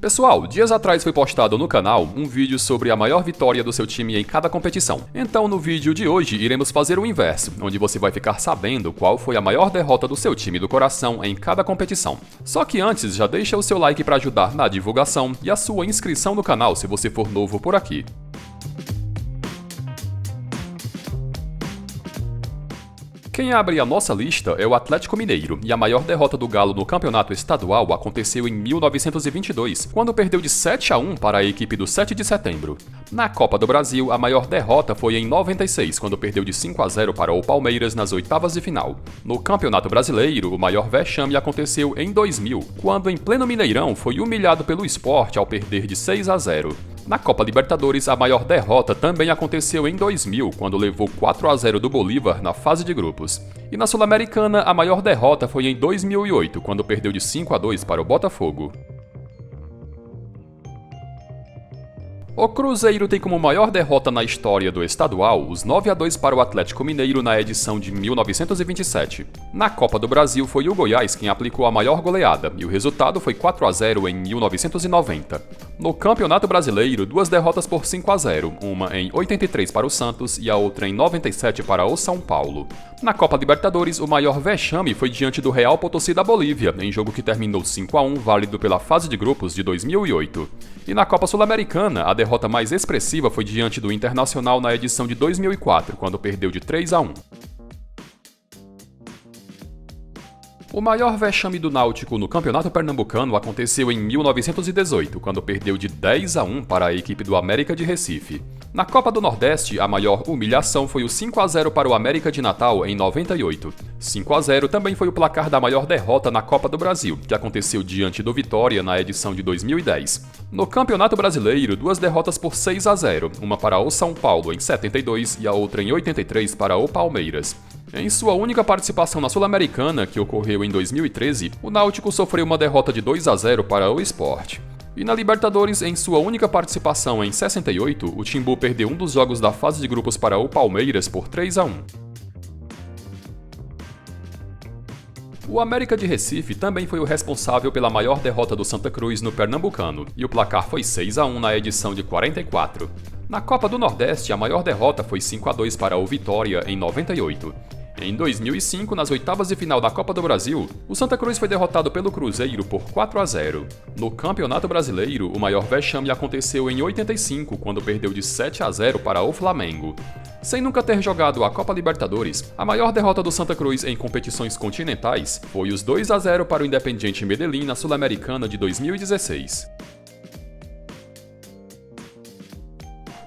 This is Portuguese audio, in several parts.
Pessoal, dias atrás foi postado no canal um vídeo sobre a maior vitória do seu time em cada competição. Então no vídeo de hoje iremos fazer o inverso, onde você vai ficar sabendo qual foi a maior derrota do seu time do coração em cada competição. Só que antes já deixa o seu like para ajudar na divulgação e a sua inscrição no canal se você for novo por aqui. Quem abre a nossa lista é o Atlético Mineiro, e a maior derrota do Galo no campeonato estadual aconteceu em 1922, quando perdeu de 7-1 para a equipe do 7 de setembro. Na Copa do Brasil, a maior derrota foi em 96, quando perdeu de 5-0 para o Palmeiras nas oitavas de final. No Campeonato Brasileiro, o maior vexame aconteceu em 2000, quando em pleno Mineirão foi humilhado pelo Sport ao perder de 6-0. Na Copa Libertadores, a maior derrota também aconteceu em 2000, quando levou 4-0 do Bolívar na fase de grupos. E na Sul-Americana, a maior derrota foi em 2008, quando perdeu de 5-2 para o Botafogo. O Cruzeiro tem como maior derrota na história do estadual os 9-2 para o Atlético Mineiro na edição de 1927. Na Copa do Brasil foi o Goiás quem aplicou a maior goleada, e o resultado foi 4-0 em 1990. No Campeonato Brasileiro, duas derrotas por 5-0, uma em 83 para o Santos e a outra em 97 para o São Paulo. Na Copa Libertadores, o maior vexame foi diante do Real Potosí da Bolívia, em jogo que terminou 5-1, válido pela fase de grupos de 2008. E na Copa Sul-Americana, a derrota mais expressiva foi diante do Internacional na edição de 2004, quando perdeu de 3-1. O maior vexame do Náutico no Campeonato Pernambucano aconteceu em 1918, quando perdeu de 10-1 para a equipe do América de Recife. Na Copa do Nordeste, a maior humilhação foi o 5-0 para o América de Natal em 98. 5-0 também foi o placar da maior derrota na Copa do Brasil, que aconteceu diante do Vitória na edição de 2010. No Campeonato Brasileiro, duas derrotas por 6-0, uma para o São Paulo em 72 e a outra em 83 para o Palmeiras. Em sua única participação na Sul-Americana, que ocorreu em 2013, o Náutico sofreu uma derrota de 2-0 para o Sport. E na Libertadores, em sua única participação em 68, o Timbu perdeu um dos jogos da fase de grupos para o Palmeiras por 3-1. O América de Recife também foi o responsável pela maior derrota do Santa Cruz no Pernambucano, e o placar foi 6-1 na edição de 44. Na Copa do Nordeste, a maior derrota foi 5-2 para o Vitória em 98. Em 2005, nas oitavas de final da Copa do Brasil, o Santa Cruz foi derrotado pelo Cruzeiro por 4-0. No Campeonato Brasileiro, o maior vexame aconteceu em 85, quando perdeu de 7-0 para o Flamengo. Sem nunca ter jogado a Copa Libertadores, a maior derrota do Santa Cruz em competições continentais foi os 2-0 para o Independiente Medellín na Sul-Americana de 2016.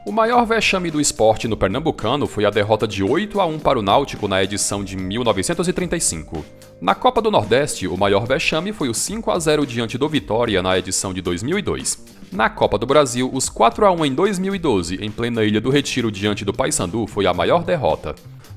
O maior vexame do esporte no Pernambucano foi a derrota de 8-1 para o Náutico na edição de 1935. Na Copa do Nordeste, o maior vexame foi o 5-0 diante do Vitória na edição de 2002. Na Copa do Brasil, os 4-1 em 2012, em plena Ilha do Retiro diante do Paysandu, foi a maior derrota.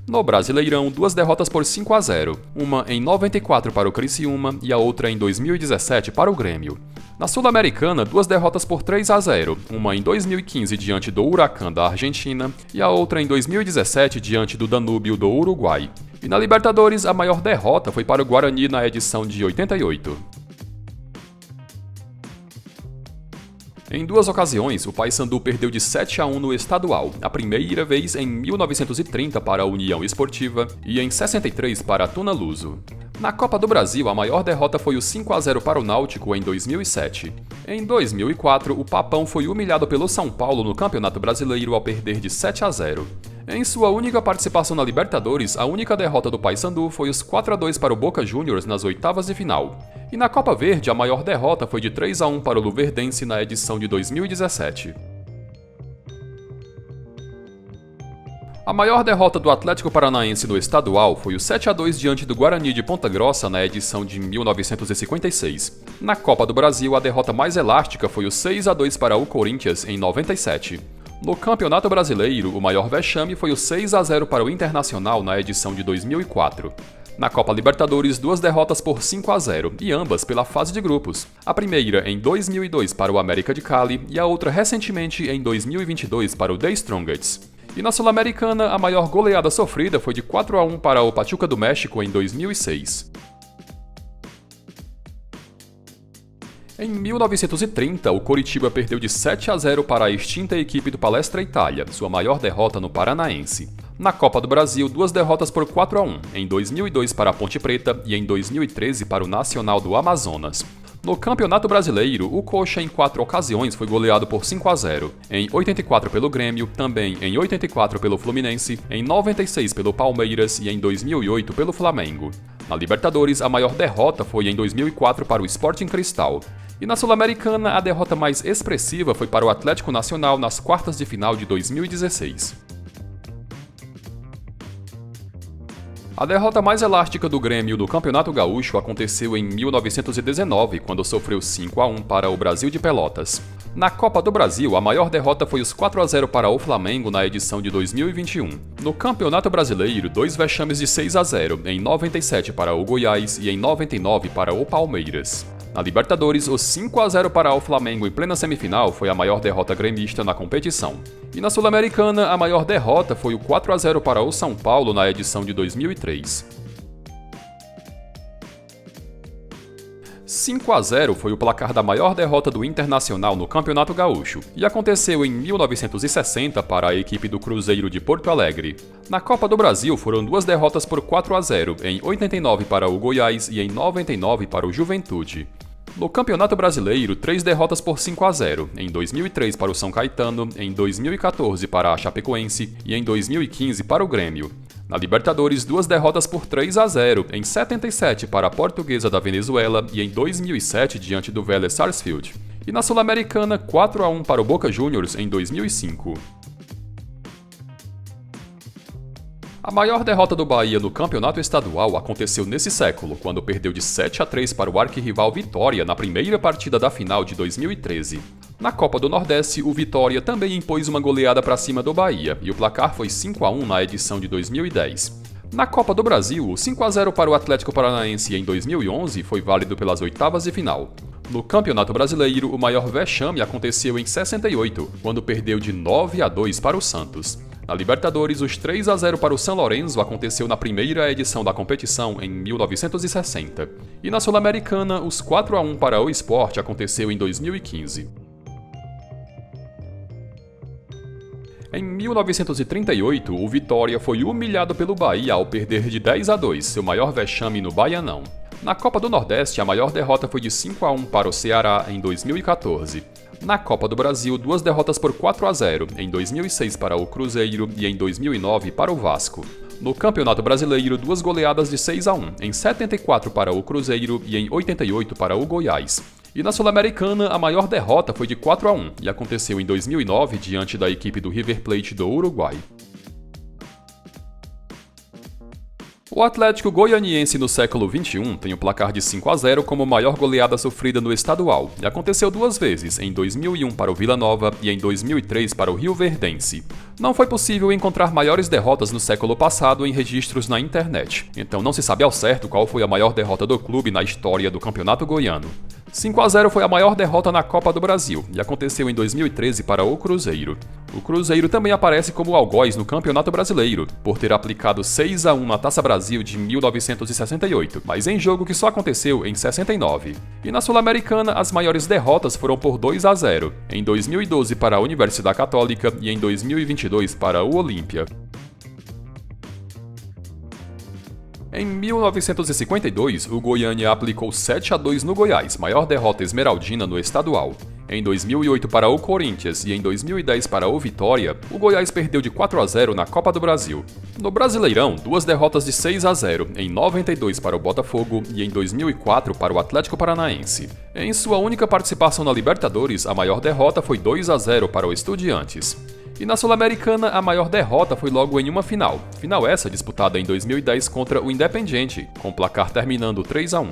No Brasileirão, duas derrotas por 5-0, uma em 94 para o Criciúma e a outra em 2017 para o Grêmio. Na Sul-Americana, duas derrotas por 3-0, uma em 2015 diante do Huracan da Argentina e a outra em 2017 diante do Danúbio do Uruguai. E na Libertadores, a maior derrota foi para o Guarani na edição de 88. Em duas ocasiões, o Paysandu perdeu de 7-1 no estadual, a primeira vez em 1930 para a União Esportiva e em 63 para a Tuna Luso. Na Copa do Brasil, a maior derrota foi o 5-0 para o Náutico em 2007. Em 2004, o Papão foi humilhado pelo São Paulo no Campeonato Brasileiro ao perder de 7-0. Em sua única participação na Libertadores, a única derrota do Paysandu foi os 4-2 para o Boca Juniors nas oitavas de final. E na Copa Verde, a maior derrota foi de 3-1 para o Luverdense na edição de 2017. A maior derrota do Atlético Paranaense no estadual foi o 7-2 diante do Guarani de Ponta Grossa na edição de 1956. Na Copa do Brasil, a derrota mais elástica foi o 6-2 para o Corinthians em 97. No Campeonato Brasileiro, o maior vexame foi o 6-0 para o Internacional na edição de 2004. Na Copa Libertadores, duas derrotas por 5-0, e ambas pela fase de grupos. A primeira em 2002 para o América de Cali e a outra recentemente em 2022 para o The Strongest. E na Sul-Americana, a maior goleada sofrida foi de 4-1 para o Pachuca do México em 2006. Em 1930, o Coritiba perdeu de 7-0 para a extinta equipe do Palestra Itália, sua maior derrota no Paranaense. Na Copa do Brasil, 2 derrotas por 4-1, em 2002 para a Ponte Preta e em 2013 para o Nacional do Amazonas. No Campeonato Brasileiro, o Coxa em 4 ocasiões foi goleado por 5-0, em 84 pelo Grêmio, também em 84 pelo Fluminense, em 96 pelo Palmeiras e em 2008 pelo Flamengo. Na Libertadores, a maior derrota foi em 2004 para o Sporting Cristal. E na Sul-Americana, a derrota mais expressiva foi para o Atlético Nacional nas quartas de final de 2016. A derrota mais elástica do Grêmio no Campeonato Gaúcho aconteceu em 1919, quando sofreu 5-1 para o Brasil de Pelotas. Na Copa do Brasil, a maior derrota foi os 4-0 para o Flamengo na edição de 2021. No Campeonato Brasileiro, 2 vexames de 6-0, em 97 para o Goiás e em 99 para o Palmeiras. Na Libertadores, o 5-0 para o Flamengo em plena semifinal foi a maior derrota gremista na competição. E na Sul-Americana, a maior derrota foi o 4-0 para o São Paulo na edição de 2003. 5-0 foi o placar da maior derrota do Internacional no Campeonato Gaúcho e aconteceu em 1960 para a equipe do Cruzeiro de Porto Alegre. Na Copa do Brasil foram 2 derrotas por 4-0, em 89 para o Goiás e em 99 para o Juventude. No Campeonato Brasileiro, 3 derrotas por 5-0, em 2003 para o São Caetano, em 2014 para a Chapecoense e em 2015 para o Grêmio. Na Libertadores, 2 derrotas por 3-0, em 77 para a Portuguesa da Venezuela e em 2007 diante do Vélez Sarsfield. E na Sul-Americana, 4-1 para o Boca Juniors em 2005. A maior derrota do Bahia no campeonato estadual aconteceu nesse século, quando perdeu de 7-3 para o arquirrival Vitória na primeira partida da final de 2013. Na Copa do Nordeste, o Vitória também impôs uma goleada para cima do Bahia, e o placar foi 5-1 na edição de 2010. Na Copa do Brasil, o 5-0 para o Atlético Paranaense em 2011 foi válido pelas oitavas de final. No Campeonato Brasileiro, o maior vexame aconteceu em 68, quando perdeu de 9-2 para o Santos. Na Libertadores, os 3-0 para o São Lourenço aconteceu na primeira edição da competição em 1960. E na Sul-Americana, os 4-1 para o Sport aconteceu em 2015. Em 1938, o Vitória foi humilhado pelo Bahia ao perder de 10-2, seu maior vexame no Baianão. Na Copa do Nordeste, a maior derrota foi de 5-1 para o Ceará em 2014. Na Copa do Brasil, 2 derrotas por 4-0, em 2006 para o Cruzeiro e em 2009 para o Vasco. No Campeonato Brasileiro, 2 goleadas de 6-1, em 74 para o Cruzeiro e em 88 para o Goiás. E na Sul-Americana, a maior derrota foi de 4-1 e aconteceu em 2009 diante da equipe do River Plate do Uruguai. O Atlético Goianiense no século XXI tem o placar de 5-0 como maior goleada sofrida no estadual, e aconteceu 2 vezes, em 2001 para o Vila Nova e em 2003 para o Rioverdense. Não foi possível encontrar maiores derrotas no século passado em registros na internet, então não se sabe ao certo qual foi a maior derrota do clube na história do Campeonato Goiano. 5-0 foi a maior derrota na Copa do Brasil e aconteceu em 2013 para o Cruzeiro. O Cruzeiro também aparece como algoz no Campeonato Brasileiro, por ter aplicado 6-1 na Taça Brasil de 1968, mas em jogo que só aconteceu em 69. E na Sul-Americana, as maiores derrotas foram por 2-0, em 2012 para a Universidade Católica e em 2022 para o Olímpia. Em 1952, o Goiânia aplicou 7-2 no Goiás, maior derrota esmeraldina no estadual. Em 2008 para o Corinthians e em 2010 para o Vitória, o Goiás perdeu de 4-0 na Copa do Brasil. No Brasileirão, 2 derrotas de 6-0, em 92 para o Botafogo e em 2004 para o Atlético Paranaense. Em sua única participação na Libertadores, a maior derrota foi 2-0 para o Estudiantes. E na Sul-Americana, a maior derrota foi logo em uma final essa disputada em 2010 contra o Independiente, com o placar terminando 3-1.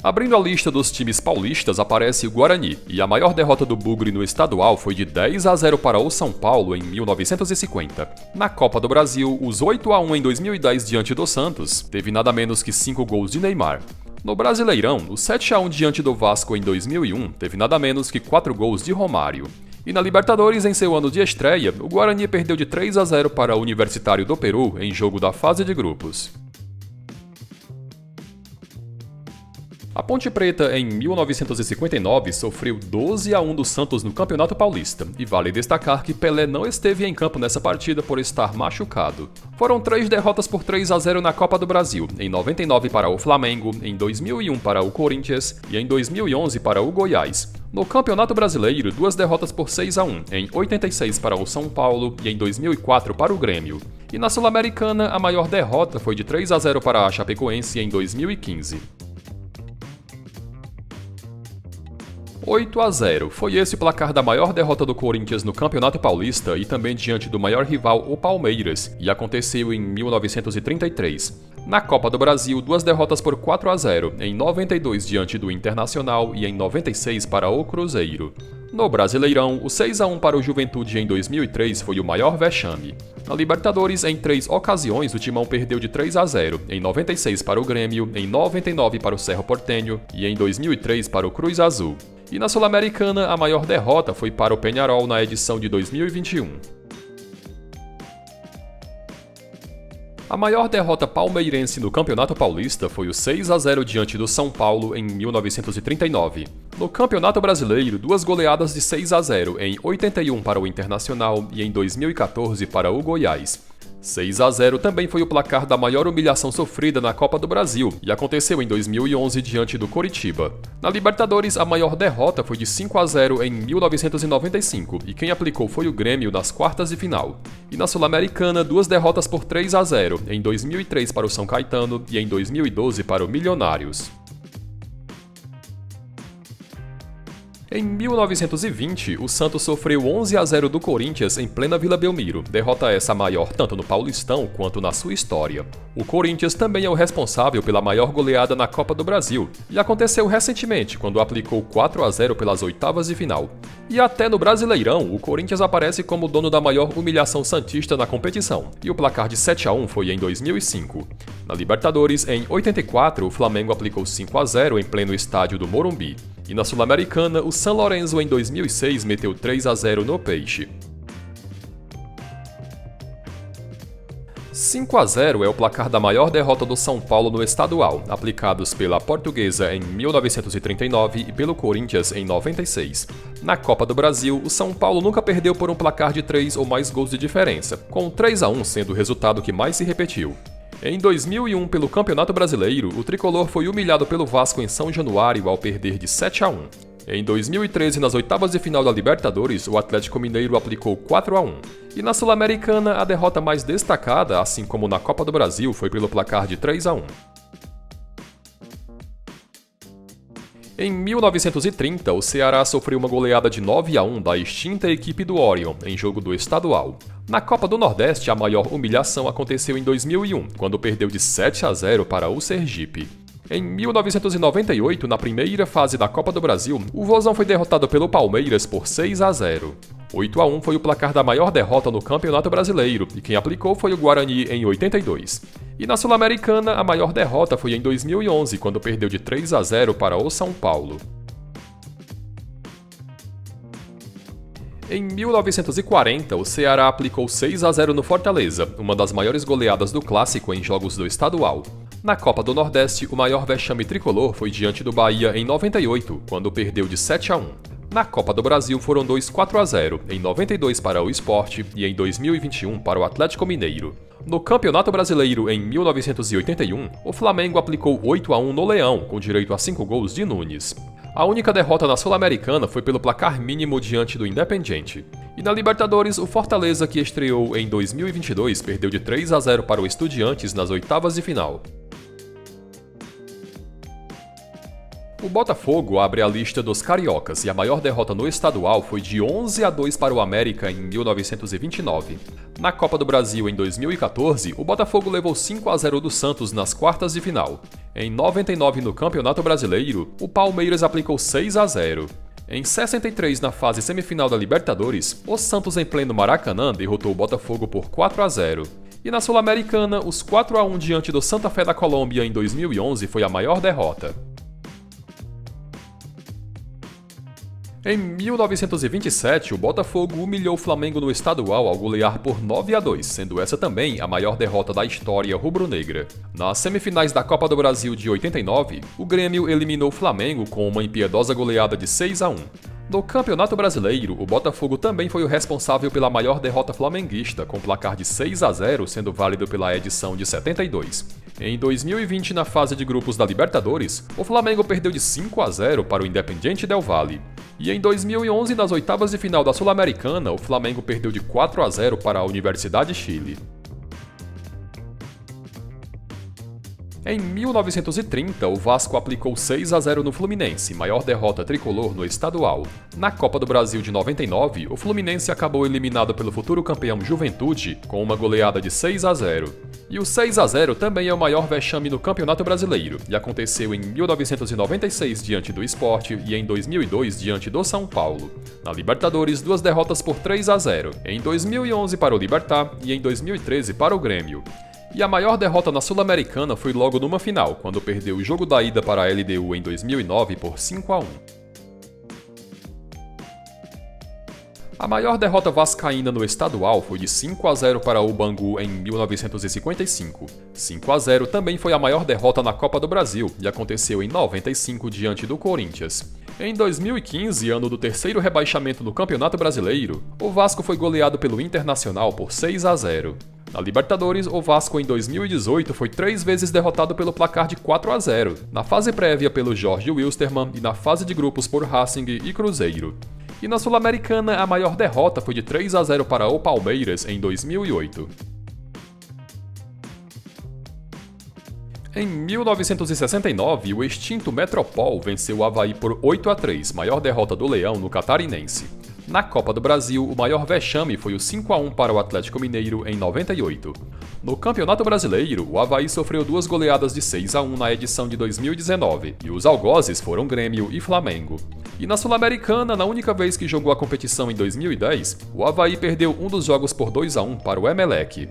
Abrindo a lista dos times paulistas aparece o Guarani, e a maior derrota do Bugre no estadual foi de 10-0 para o São Paulo em 1950. Na Copa do Brasil, os 8-1 em 2010 diante do Santos teve nada menos que 5 gols de Neymar. No Brasileirão, o 7-1 diante do Vasco em 2001 teve nada menos que 4 gols de Romário. E na Libertadores, em seu ano de estreia, o Guarani perdeu de 3-0 para o Universitário do Peru em jogo da fase de grupos. A Ponte Preta, em 1959, sofreu 12-1 do Santos no Campeonato Paulista, e vale destacar que Pelé não esteve em campo nessa partida por estar machucado. Foram 3 derrotas por 3-0 na Copa do Brasil, em 99 para o Flamengo, em 2001 para o Corinthians e em 2011 para o Goiás. No Campeonato Brasileiro, 2 derrotas por 6-1, em 86 para o São Paulo e em 2004 para o Grêmio. E na Sul-Americana, a maior derrota foi de 3-0 para a Chapecoense em 2015. 8-0. Foi esse o placar da maior derrota do Corinthians no Campeonato Paulista e também diante do maior rival, o Palmeiras, e aconteceu em 1933. Na Copa do Brasil, 2 derrotas por 4-0, em 92 diante do Internacional e em 96 para o Cruzeiro. No Brasileirão, o 6-1 para o Juventude em 2003 foi o maior vexame. Na Libertadores, em 3 ocasiões, o Timão perdeu de 3-0, em 96 para o Grêmio, em 99 para o Cerro Porteño e em 2003 para o Cruz Azul. E na Sul-Americana, a maior derrota foi para o Peñarol na edição de 2021. A maior derrota palmeirense no Campeonato Paulista foi o 6-0 diante do São Paulo em 1939. No Campeonato Brasileiro, 2 goleadas de 6-0 em 81 para o Internacional e em 2014 para o Goiás. 6-0 também foi o placar da maior humilhação sofrida na Copa do Brasil e aconteceu em 2011 diante do Coritiba. Na Libertadores, a maior derrota foi de 5-0 em 1995 e quem aplicou foi o Grêmio nas quartas de final. E na Sul-Americana, 2 derrotas por 3-0 em 2003 para o São Caetano e em 2012 para o Milionários. Em 1920, o Santos sofreu 11-0 do Corinthians em plena Vila Belmiro, derrota essa maior tanto no Paulistão quanto na sua história. O Corinthians também é o responsável pela maior goleada na Copa do Brasil, e aconteceu recentemente quando aplicou 4-0 pelas oitavas de final. E até no Brasileirão, o Corinthians aparece como dono da maior humilhação santista na competição, e o placar de 7-1 foi em 2005. Na Libertadores, em 84, o Flamengo aplicou 5-0 em pleno estádio do Morumbi. E na Sul-Americana, o São Lourenço em 2006 meteu 3-0 no Peixe. 5-0 é o placar da maior derrota do São Paulo no estadual, aplicados pela Portuguesa em 1939 e pelo Corinthians em 96. Na Copa do Brasil, o São Paulo nunca perdeu por um placar de 3 ou mais gols de diferença, com 3-1 sendo o resultado que mais se repetiu. Em 2001, pelo Campeonato Brasileiro, o tricolor foi humilhado pelo Vasco em São Januário ao perder de 7-1. Em 2013, nas oitavas de final da Libertadores, o Atlético Mineiro aplicou 4-1. E na Sul-Americana, a derrota mais destacada, assim como na Copa do Brasil, foi pelo placar de 3-1. Em 1930, o Ceará sofreu uma goleada de 9-1 da extinta equipe do Orion, em jogo do estadual. Na Copa do Nordeste, a maior humilhação aconteceu em 2001, quando perdeu de 7-0 para o Sergipe. Em 1998, na primeira fase da Copa do Brasil, o Vozão foi derrotado pelo Palmeiras por 6-0. 8-1 foi o placar da maior derrota no Campeonato Brasileiro, e quem aplicou foi o Guarani em 82. E na Sul-Americana, a maior derrota foi em 2011, quando perdeu de 3-0 para o São Paulo. Em 1940, o Ceará aplicou 6-0 no Fortaleza, uma das maiores goleadas do clássico em jogos do estadual. Na Copa do Nordeste, o maior vexame tricolor foi diante do Bahia em 98, quando perdeu de 7-1. Na Copa do Brasil foram 2 4-0, em 92 para o Sport e em 2021 para o Atlético Mineiro. No Campeonato Brasileiro em 1981, o Flamengo aplicou 8-1 no Leão, com direito a 5 gols de Nunes. A única derrota na Sul-Americana foi pelo placar mínimo diante do Independiente. E na Libertadores, o Fortaleza, que estreou em 2022, perdeu de 3-0 para o Estudiantes nas oitavas de final. O Botafogo abre a lista dos cariocas e a maior derrota no estadual foi de 11-2 para o América em 1929. Na Copa do Brasil em 2014, o Botafogo levou 5-0 do Santos nas quartas de final. Em 99 no Campeonato Brasileiro, o Palmeiras aplicou 6-0. Em 63 na fase semifinal da Libertadores, o Santos em pleno Maracanã derrotou o Botafogo por 4-0. E na Sul-Americana, os 4-1 diante do Santa Fé da Colômbia em 2011 foi a maior derrota. Em 1927, o Botafogo humilhou o Flamengo no estadual ao golear por 9-2, sendo essa também a maior derrota da história rubro-negra. Nas semifinais da Copa do Brasil de 89, o Grêmio eliminou o Flamengo com uma impiedosa goleada de 6-1. No Campeonato Brasileiro, o Botafogo também foi o responsável pela maior derrota flamenguista, com placar de 6-0, sendo válido pela edição de 72. Em 2020, na fase de grupos da Libertadores, o Flamengo perdeu de 5-0 para o Independiente Del Valle. E em 2011, nas oitavas de final da Sul-Americana, o Flamengo perdeu de 4-0 para a Universidade de Chile. Em 1930, o Vasco aplicou 6-0 no Fluminense, maior derrota tricolor no estadual. Na Copa do Brasil de 99, o Fluminense acabou eliminado pelo futuro campeão Juventude com uma goleada de 6-0. E o 6-0 também é o maior vexame no Campeonato Brasileiro, e aconteceu em 1996 diante do Sport e em 2002 diante do São Paulo. Na Libertadores, duas derrotas por 3-0, em 2011 para o Libertad e em 2013 para o Grêmio. E a maior derrota na Sul-Americana foi logo numa final, quando perdeu o jogo da ida para a LDU em 2009 por 5-1. A maior derrota vascaína no estadual foi de 5-0 para o Bangu em 1955. 5-0 também foi a maior derrota na Copa do Brasil e aconteceu em 95 diante do Corinthians. Em 2015, ano do terceiro rebaixamento no Campeonato Brasileiro, o Vasco foi goleado pelo Internacional por 6-0. Na Libertadores, o Vasco em 2018 foi 3 vezes derrotado pelo placar de 4-0, na fase prévia pelo Jorge Wilstermann e na fase de grupos por Racing e Cruzeiro. E na Sul-Americana, a maior derrota foi de 3-0 para o Palmeiras em 2008. Em 1969, o extinto Metropol venceu o Avaí por 8-3, maior derrota do Leão no Catarinense. Na Copa do Brasil, o maior vexame foi o 5-1 para o Atlético Mineiro em 98. No Campeonato Brasileiro, o Avaí sofreu 2 goleadas de 6-1 na edição de 2019, e os algozes foram Grêmio e Flamengo. E na Sul-Americana, na única vez que jogou a competição em 2010, o Avaí perdeu um dos jogos por 2-1 para o Emelec.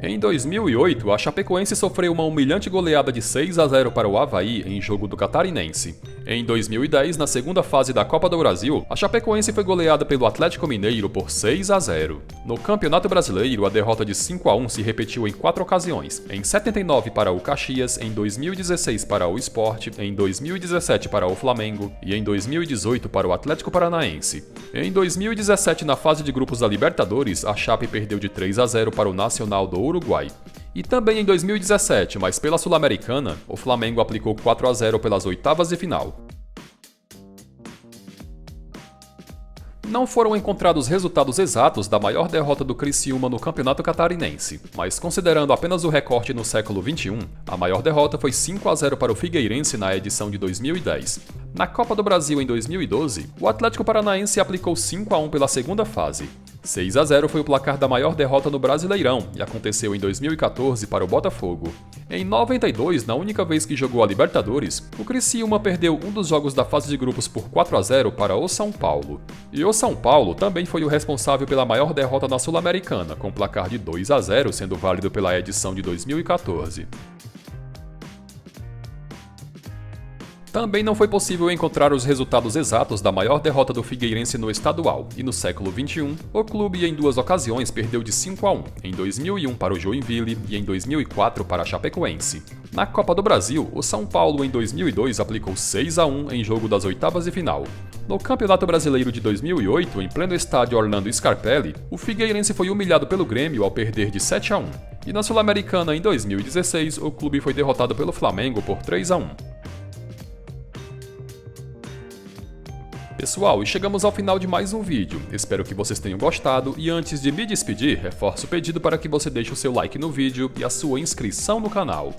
Em 2008, a Chapecoense sofreu uma humilhante goleada de 6-0 para o Avaí em jogo do Catarinense. Em 2010, na segunda fase da Copa do Brasil, a Chapecoense foi goleada pelo Atlético Mineiro por 6-0. No Campeonato Brasileiro, a derrota de 5-1 se repetiu em 4 ocasiões, em 79 para o Caxias, em 2016 para o Sport, em 2017 para o Flamengo e em 2018 para o Atlético Paranaense. Em 2017, na fase de grupos da Libertadores, a Chape perdeu de 3-0 para o Nacional do Uruguai. E também em 2017, mas pela Sul-Americana, o Flamengo aplicou 4-0 pelas oitavas de final. Não foram encontrados resultados exatos da maior derrota do Criciúma no Campeonato Catarinense, mas considerando apenas o recorte no século XXI, a maior derrota foi 5-0 para o Figueirense na edição de 2010. Na Copa do Brasil em 2012, o Atlético Paranaense aplicou 5-1 pela segunda fase. 6-0 foi o placar da maior derrota no Brasileirão e aconteceu em 2014 para o Botafogo. Em 92, na única vez que jogou a Libertadores, o Criciúma perdeu um dos jogos da fase de grupos por 4-0 para o São Paulo. E o São Paulo também foi o responsável pela maior derrota na Sul-Americana, com placar de 2-0, sendo válido pela edição de 2014. Também não foi possível encontrar os resultados exatos da maior derrota do Figueirense no estadual, e no século XXI, o clube em 2 ocasiões perdeu de 5-1, em 2001 para o Joinville e em 2004 para a Chapecoense. Na Copa do Brasil, o São Paulo em 2002 aplicou 6-1 em jogo das oitavas de final. No Campeonato Brasileiro de 2008, em pleno estádio Orlando Scarpelli, o Figueirense foi humilhado pelo Grêmio ao perder de 7-1. E na Sul-Americana em 2016, o clube foi derrotado pelo Flamengo por 3-1. Pessoal, e chegamos ao final de mais um vídeo. Espero que vocês tenham gostado e antes de me despedir, reforço o pedido para que você deixe o seu like no vídeo e a sua inscrição no canal.